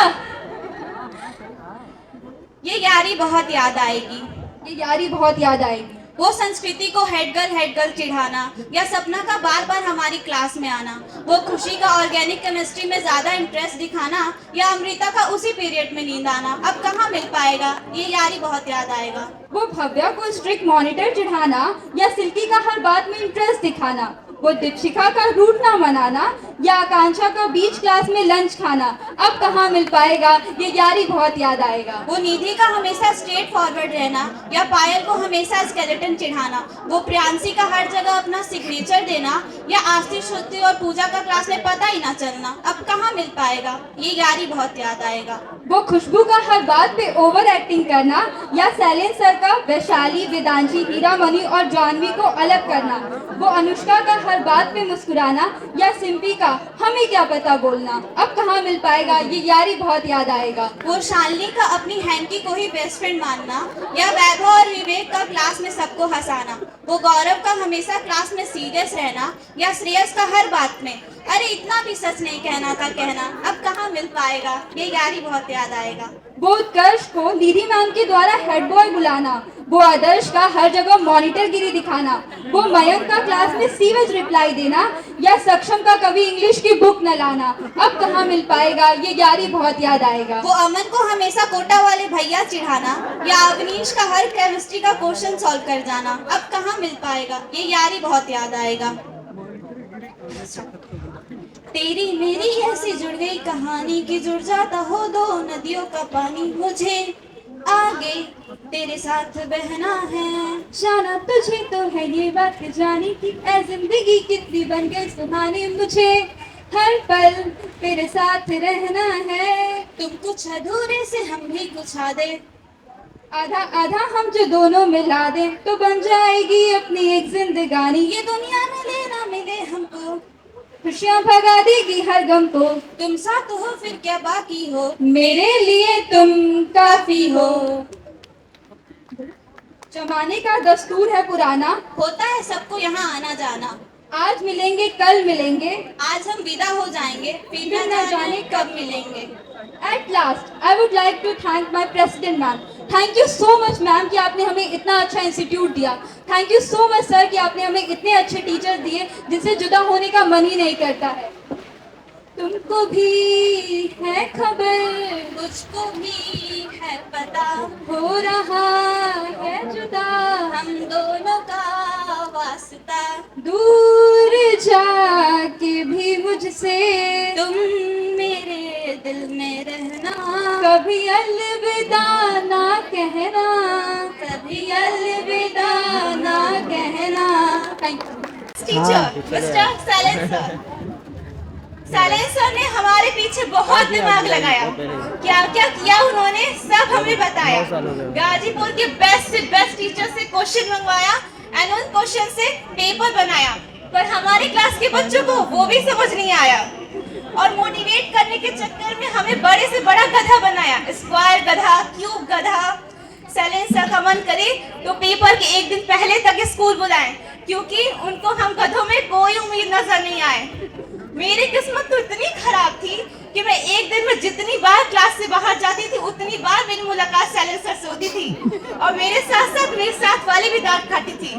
ये यारी बहुत याद आएगी, ये यारी बहुत याद आएगी। वो संस्कृति को हेड गर्ल चिढ़ाना या सपना का बार बार हमारी क्लास में आना, वो खुशी का ऑर्गेनिक केमिस्ट्री में ज्यादा इंटरेस्ट दिखाना या अमृता का उसी पीरियड में नींद आना अब कहाँ मिल पाएगा, ये यारी बहुत याद आएगा। वो भव्या को स्ट्रिक्ट मॉनिटर चिढ़ाना या सिल्की का हर बात में इंटरेस्ट दिखाना, वो दीपशिखा का रूट ना मनाना या आकांक्षा का बीच क्लास में लंच खाना अब कहाँ मिल पाएगा, ये यारी बहुत याद आएगा। वो निधि का हमेशा स्ट्रेट फॉरवर्ड रहना या पायल को हमेशा स्केलेटन चिढ़ाना, वो प्रियांशी का हर जगह अपना सिग्नेचर देना या आरती श्रुति और पूजा का क्लास में पता ही ना चलना अब कहाँ मिल पाएगा, ये यारी बहुत याद आएगा। वो खुशबू का हर बात पे ओवर एक्टिंग करना या शैलेंद्र सर का वैशाली, वेदांशी, हीरामणि और जानवी को अलग करना, वो अनुष्का का हर बात पे मुस्कुराना या सिंपी का हमें क्या पता बोलना अब कहाँ मिल पाएगा, ये यारी बहुत याद आएगा। वो शालिनी का अपनी हैंकी को ही बेस्ट फ्रेंड मानना या वैभव और विवेक का क्लास में सबको हंसाना, वो गौरव का हमेशा क्लास में सीरियस रहना या श्रेयस का हर बात में अरे इतना भी सच नहीं कहना था कहना अब कहाँ मिल पाएगा, ये यारी बहुत याद आएगा। वो उत्कर्ष को निधि मैम के द्वारा हेड बॉय बुलाना, वो आदर्श का हर जगह मॉनिटर गिरी दिखाना, वो मयंक का क्लास में सीवेज रिप्लाई देना या सक्षम का कभी इंग्लिश की बुक न लाना अब कहाँ मिल पाएगा, ये यारी बहुत याद आएगा। वो अमन को हमेशा कोटा वाले भैया चिढ़ाना या अवनीश का हर केमिस्ट्री का क्वेश्चन सॉल्व कर जाना अब कहाँ मिल पाएगा, ये यारी बहुत याद आएगा। तेरी मेरी ऐसी जुड़ गई कहानी कि जुड़ जाता हो दो नदियों का पानी, मुझे आगे तेरे साथ बहना है, जाना तुझे तो है ये बात जानी कि ऐ जिंदगी कितनी बन गई सुहानी, मुझे हर पल तेरे साथ रहना है, तुम कुछ अधूरे से हम भी कुछ आधे, आधा आधा हम जो दोनों मिला दे तो बन जाएगी अपनी एक जिंदगानी, ये दुनिया में लेना मिले हमको खुशियाँ भगा देगी हर गम को, तुम साथ हो फिर क्या बाकी हो, मेरे लिए तुम काफी हो। जमाने का दस्तूर है पुराना, होता है सबको यहाँ आना जाना, आज मिलेंगे कल मिलेंगे, आज हम विदा हो जाएंगे फिर न जाने कब मिलेंगे। At last, I would like to thank my president ma'am. Thank you so much ma'am कि आपने हमें इतना अच्छा इंस्टीट्यूट दिया। Thank you so much sir कि आपने हमें इतने अच्छे टीचर दिए जिनसे जुदा होने का मन ही नहीं करता है। तुमको भी है खबर, मुझको भी है पता, हो रहा है जुदा हम दोनों का वास्ता, दूर जाके भी मुझसे तुम मेरे दिल में रहना, कभी अलविदा ना कहना, कभी अलविदा ना कहना। टीचर मिस्टर साइलेंस सर ने हमारे पीछे बहुत दिमाग लगाया, क्या क्या किया उन्होंने सब हमें बताया, गाजीपुर के बेस्ट से बेस्ट टीचर से क्वेश्चन मंगवाया एंड उन क्वेश्चन से पेपर बनाया, पर हमारी क्लास के बच्चों को वो भी समझ नहीं आया और मोटिवेट करने के चक्कर में हमें बड़े से बड़ा गधा बनाया, स्क्वायर गधा, क्यूब गधा। साइलेंस सर का मन करे तो पेपर के एक दिन पहले तक स्कूल बुलाएं क्योंकि उनको हम गधों में कोई उम्मीद नजर नहीं आए। मेरी किस्मत तो इतनी खराब थी कि मैं एक दिन में जितनी बार क्लास से बाहर जाती थी उतनी बार मेरी मुलाकात साइलेंस सर से होती थी और मेरे साथ मेरे साथ वाले भी डांट खाती थी।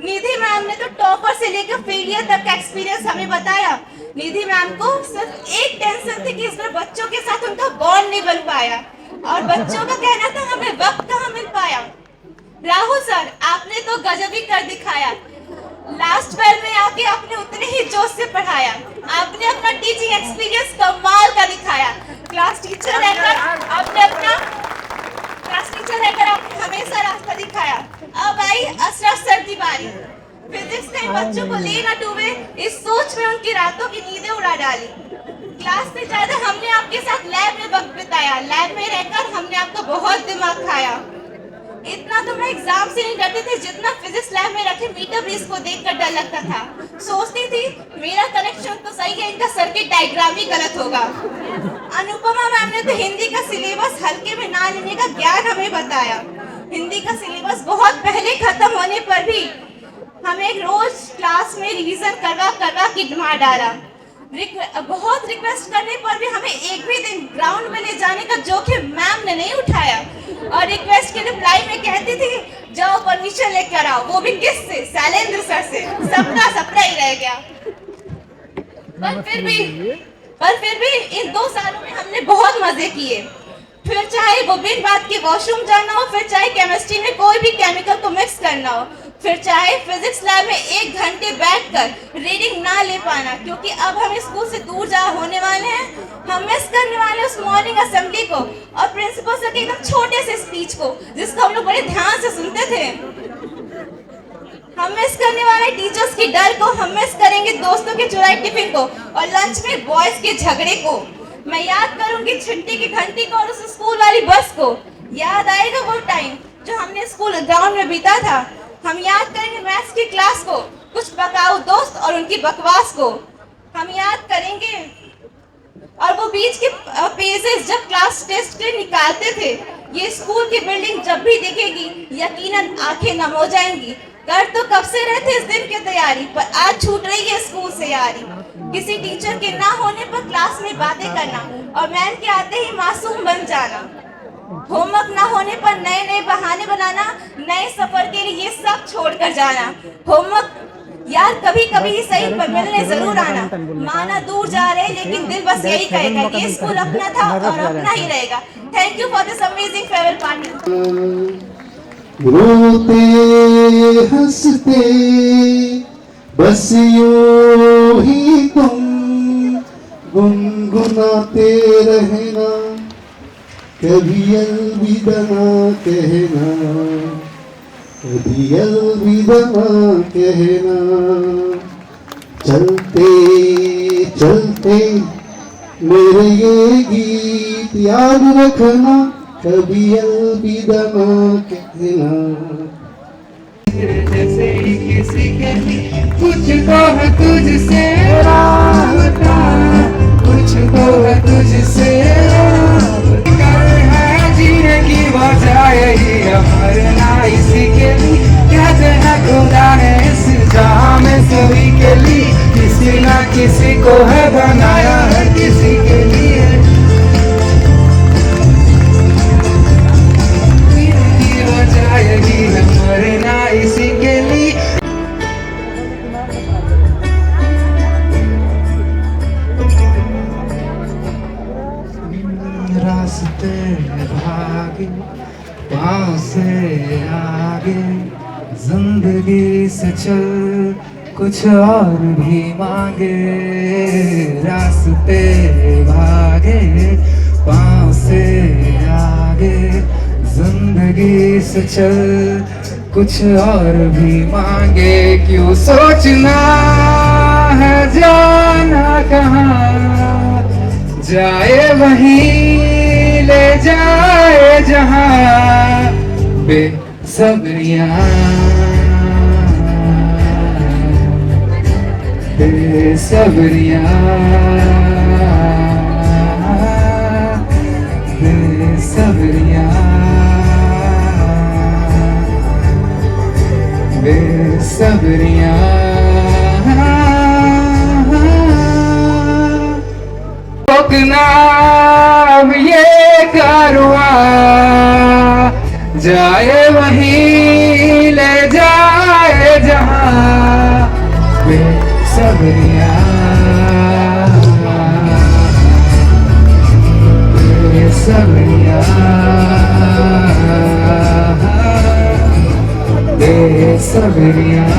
निधि मैम ने तो टॉपर से लेकर फेलियर तक का एक्सपीरियंस हमें बताया। निधि मैम को सिर्फ एक टेंशन थी कि इस बार बच्चों के साथ उनका बॉन्ड नहीं बन पाया और बच्चों का कहना था हमें वक्त कहाँ मिल पाया। राहुल सर आपने तो गजब ही कर दिखाया, लास्ट बेल में आके आपने उतने ही जोश से पढ़ाया, आपने अपना टीचिंग एक्सपीरियंस कमाल का दिखाया। क्लास टीचर रहकर आपने हमेशा रास्ता दिखाया। अब आई अशरफ सर की बारी, फिजिक्स ने बच्चों को ले ना डूबे इस सोच में उनकी रातों की नींदें उड़ा डाली। क्लास से ज्यादा हमने आपके साथ लैब में वक्त बिताया, लैब में रहकर हमने आपका बहुत दिमाग खाया। इतना तो मैं एग्जाम से नहीं डरती थी जितना फिजिक्स लैब में रखे मीटर ब्रिज को देखकर डर लगता था। सोचती थी मेरा कनेक्शन तो सही है, इनका सर्किट डायग्राम ही गलत होगा। अनुपमा मैम ने तो हिंदी का सिलेबस हल्के में ना लेने का ज्ञान हमें बताया। हिंदी का सिलेबस बहुत पहले खत्म होने पर भी हमें रोज क्लास में रिवीजन करवा के मार डाला। बहुत रिक्वेस्ट करने पर भी हमें एक भी दिन ग्राउंड में ले जाने का जोखिम मैम ने नहीं उठाया। और रिक्वेस्ट के रिप्लाई में कहती थी जाओ परमिशन लेकर आओ, वो भी किससे? शैलेंद्र सर से। सपना सपना ही रह गया। पर फिर भी इन 2 सालों में हमने बहुत मजे किए। फिर चाहे वो बिन बात के वॉशरूम जाना हो, फिर चाहे केमिस्ट्री में कोई भी केमिकल को मिक्स करना हो, फिर चाहे फिजिक्स लैब में 1 घंटे बैठकर रीडिंग ना ले पाना, क्योंकि अब हम स्कूल से दूर जा होने वाले हैं। हम मिस करने वाले उस मॉर्निंग असेंबली को और प्रिंसिपल सर के एकदम छोटे से स्पीच को, जिसको हम लोग बड़े ध्यान से सुनते थे। हम मिस करने वाले टीचर्स की डर को, हम मिस करेंगे दोस्तों के चुराए टिफिन को और लंच में बॉयज के झगड़े को। मैं याद करूंगी छिंटी की घंटी को और उस स्कूल वाली बस को। याद आएगा वो टाइम जो हमने स्कूल ग्राउंड में बीता था। हम याद करेंगे मैथ्स की क्लास को, कुछ बकाऊ दोस्त और उनकी बकवास को। हम याद करेंगे और वो बीच के पेजेस जब क्लास टेस्ट के निकालते थे। ये स्कूल की बिल्डिंग जब भी दिखेगी यकीनन आंखें नम हो जाएंगी। कर तो कब से रहे थे इस दिन की तैयारी, पर आज छूट रही है स्कूल से यारी। किसी टीचर के ना होने पर क्लास में बातें करना और मैम के आते ही मासूम बन जाना। होमवर्क ना होने पर नए नए बहाने बनाना, नए सफर के लिए ये सब छोड़कर जाना। होमवर्क यार कभी कभी ही सही पर मिलने जरूर आना। माना दूर जा रहे लेकिन दिल बस यही कहेगा ये स्कूल अपना था और अपना ही रहेगा। Thank you for this amazing farewell party. रोते हंसते बस यूं ही तुम गुनगुनाते रहना, कभी अलविदा ना कहना, कभी अलविदा ना कहना। चलते चलते मेरे ये गीत याद रखना, कभी अलविदा ना कहना। जैसे किसी के कुछ तो है तुझसे राबता, कुछ तो है तुझसे कर है जीने की वजह यही मरना इसी के लिए। कहते हैं खुदा है इस जहां में सभी के लिए, किसी ना किसी को है बनाया है किसी के लिए। मरना इसी के लिए। रास्ते भागे पाँव से आगे, जिंदगी से चल कुछ और भी मांगे। रास्ते भागे पाँव से आगे, जिंदगी से चल कुछ और भी मांगे। क्यों सोचना है जाना कहाँ, जाए वहीं ले जाए जहाँ। बेसब्रियाँ बेसब्रियाँ बेसब्रियाँ बेसब्रियाँ। रोकना अब ये कारवां, जाए वहीं ले जाए जहाँ। बेसब्रियाँ बेसब्रियाँ बेसब्रियाँ।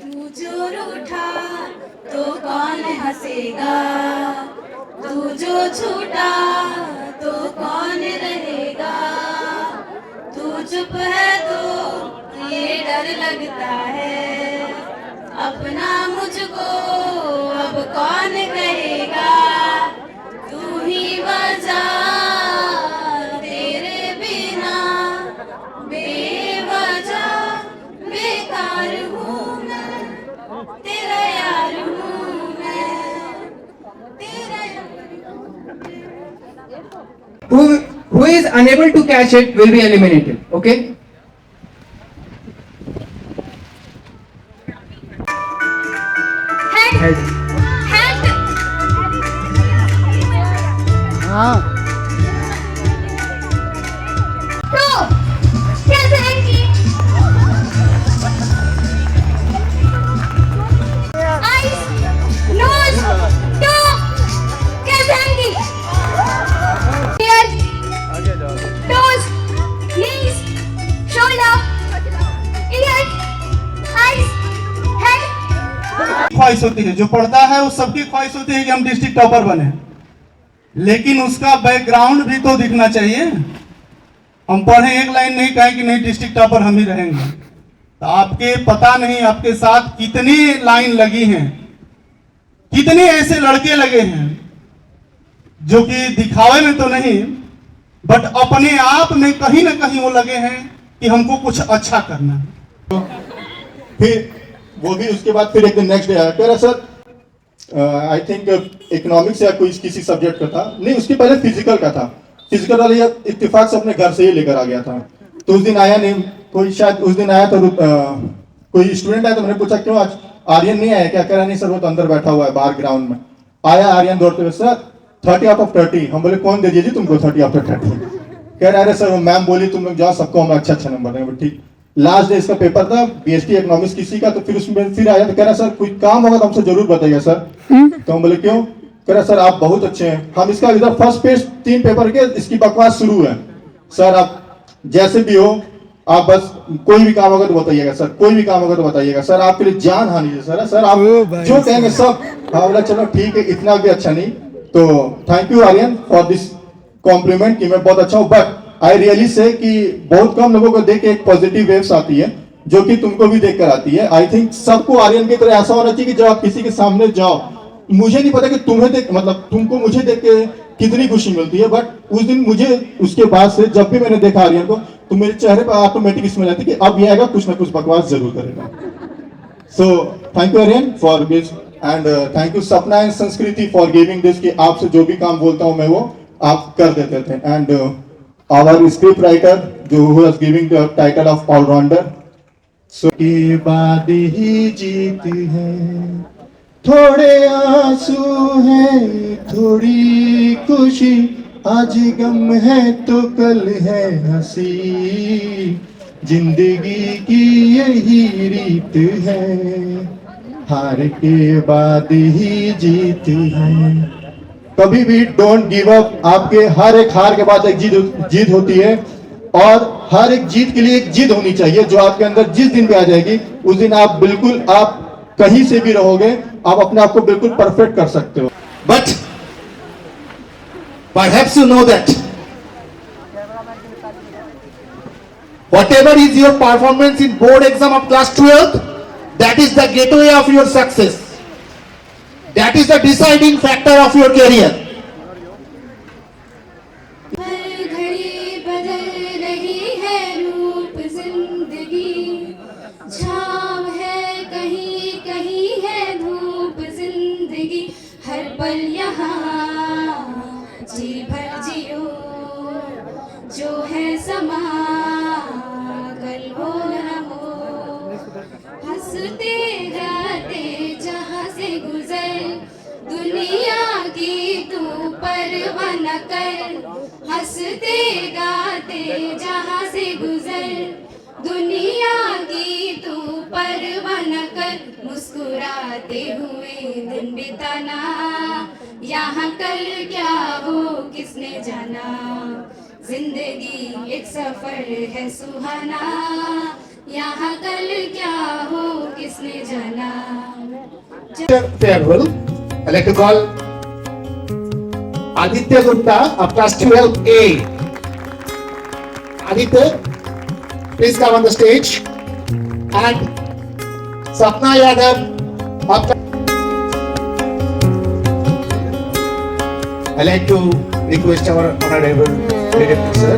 तू जो रूठा तो कौन हंसेगा, तू जो छूटा तो कौन रहेगा। तू चुप है तो ये डर लगता है, अपना मुझको अब कौन कहेगा। तू ही वजह तेरे बिना बेवजह बेकार हूँ मैं, तेरा यार हूँ मैं, तेरा Who is unable to catch it will be eliminated. Okay? हाँ तो कैसे रहेंगी? आइस, नोज, टो, कैसे रहेंगी? Ears, toes, knees, shoulder, ears, eyes, head. ख्वाहिश होती है, जो पढ़ता है उस सबकी ख्वाहिश होती है कि हम डिस्ट्रिक्ट टॉपर बने, लेकिन उसका बैकग्राउंड भी तो दिखना चाहिए। हम पढ़े एक लाइन नहीं कहें कि नहीं डिस्ट्रिक्ट टॉपर हम ही रहेंगे, तो आपके पता नहीं आपके साथ कितनी लाइन लगी हैं, कितने ऐसे लड़के लगे हैं जो कि दिखावे में तो नहीं बट अपने आप में कहीं ना कहीं वो लगे हैं कि हमको कुछ अच्छा करना है। फिर वो भी उसके बाद फिर एक दिन नेक्स्ट डे आया, कह रहा सर आई थिंक इकोनॉमिक्स या कोई किसी सब्जेक्ट का था, नहीं उसके पहले फिजिकल का था, फिजिकल वाले इत्तेफाक से अपने घर से ही लेकर आ गया था। तो उस दिन आया नहीं कोई, शायद उस दिन आया तो कोई स्टूडेंट आया, तो मैंने पूछा क्यों आज आर्यन नहीं आया क्या? कह रहा नहीं सर वो तो अंदर बैठा हुआ है बाहर ग्राउंड में। आया आर्यन दौड़ते हुए, सर 30 आउट ऑफ 30। हम बोले कौन दे दीजिए तुमको 30 आउट ऑफ 30? कह रहा अरे सर मैम बोली तुम लोग जाओ सबको हम अच्छा नंबर देंगे। ठीक, लास्ट डे इसका पेपर था बीएसटी इकोनॉमिक्स किसी का, तो फिर उसमें फिर आया तो कह रहा सर कोई काम होगा तो हमसे जरूर बताइएगा सर। तो हम बोले क्यों? कह रहा सर आप बहुत अच्छे हैं, हम इसका इधर फर्स्ट पेज 3 पेपर के इसकी बकवास शुरू है सर, आप जैसे भी हो आप बस कोई भी काम होगा तो बताइएगा सर, कोई भी काम होगा तो बताइएगा सर, आपके लिए जान हानि है सर आप जो कहेंगे सब। हाँ बोला चलो ठीक है, इतना भी अच्छा नहीं। तो thank you Aryan for this compliment कि मैं बहुत अच्छा हूँ, बट आई रियली से कि बहुत कम लोगों को देख के एक पॉजिटिव वेव्स आती है जो कि तुमको भी देखकर आती है। आई थिंक सबको आर्यन की तरह ऐसा होना चाहिए कि जब आप किसी के सामने जाओ, मुझे नहीं पता कि तुम्हें देख मतलब तुमको मुझे देख के कितनी खुशी मिलती है, बट उस दिन मुझे उसके बाद से जब भी मैंने देखा आर्यन को तो मेरे चेहरे पर ऑटोमेटिक स्मेल आती कि अब ये आएगा कुछ ना कुछ बकवास जरूर करेगा। So thank you Aryan for this and thank you Sapna and Sanskriti for giving this कि आपसे जो भी काम बोलता हूं मैं वो आप कर देते थे। एंड आवर स्क्रिप्ट राइटर जो who was giving the title of allrounder. So के बाद ही जीत है, थोड़े आंसू हैं थोड़ी खुशी, आज गम है तो कल है हंसी, जिंदगी की यही रीत है, हार के बाद ही जीत है। कभी भी डोंट गिव अप, आपके हर एक हार के बाद एक जीत होती है, और हर एक जीत के लिए एक जिद होनी चाहिए जो आपके अंदर जिस दिन भी आ जाएगी उस दिन आप बिल्कुल आप कहीं से भी रहोगे आप अपने आप को बिल्कुल परफेक्ट कर सकते हो। But perhaps you know that whatever is your performance in board exam of class 12th, that is the gateway of your success. That is the deciding factor of your career. हर घड़ी बदल रही है रूप जिंदगी, छाँव है कहीं कहीं है धूप जिंदगी, हर पल यहाँ जी भर जियो, जो है समा कल हो न हो, हंसते गाते जहाँ से गुजर, दुनिया की तू परवाह न कर, हंसते गाते जहाँ से गुजर, दुनिया की तू परवाह न कर, मुस्कुराते हुए दिन बिताना, यहाँ कल क्या हो किसने जाना, जिंदगी एक सफर है सुहाना, यहाँ कल क्या हो किसने जाना। Farewell. I'd like to call Aditya Gupta of class 12A. Aditya, please come on the stage. And Sapna Yadav of I'd like to request our honorable director sir.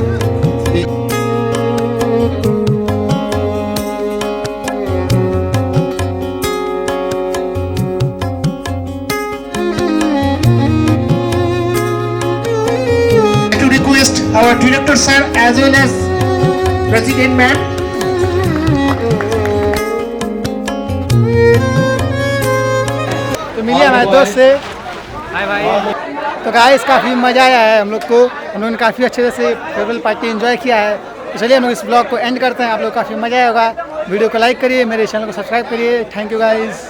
Our director sir as well as president ma'am. तो मिलिए हमारे दोस्त से। हाय भाई। तो guys काफ़ी मज़ा आया है हम लोग को, हम लोगों ने काफ़ी अच्छे से फेयरवेल पार्टी एंजॉय किया है। तो चलिए हम लोग इस ब्लॉग को एंड करते हैं। आप लोग काफ़ी मज़ा आया होगा। वीडियो को लाइक करिए, मेरे चैनल को सब्सक्राइब करिए। Thank you guys.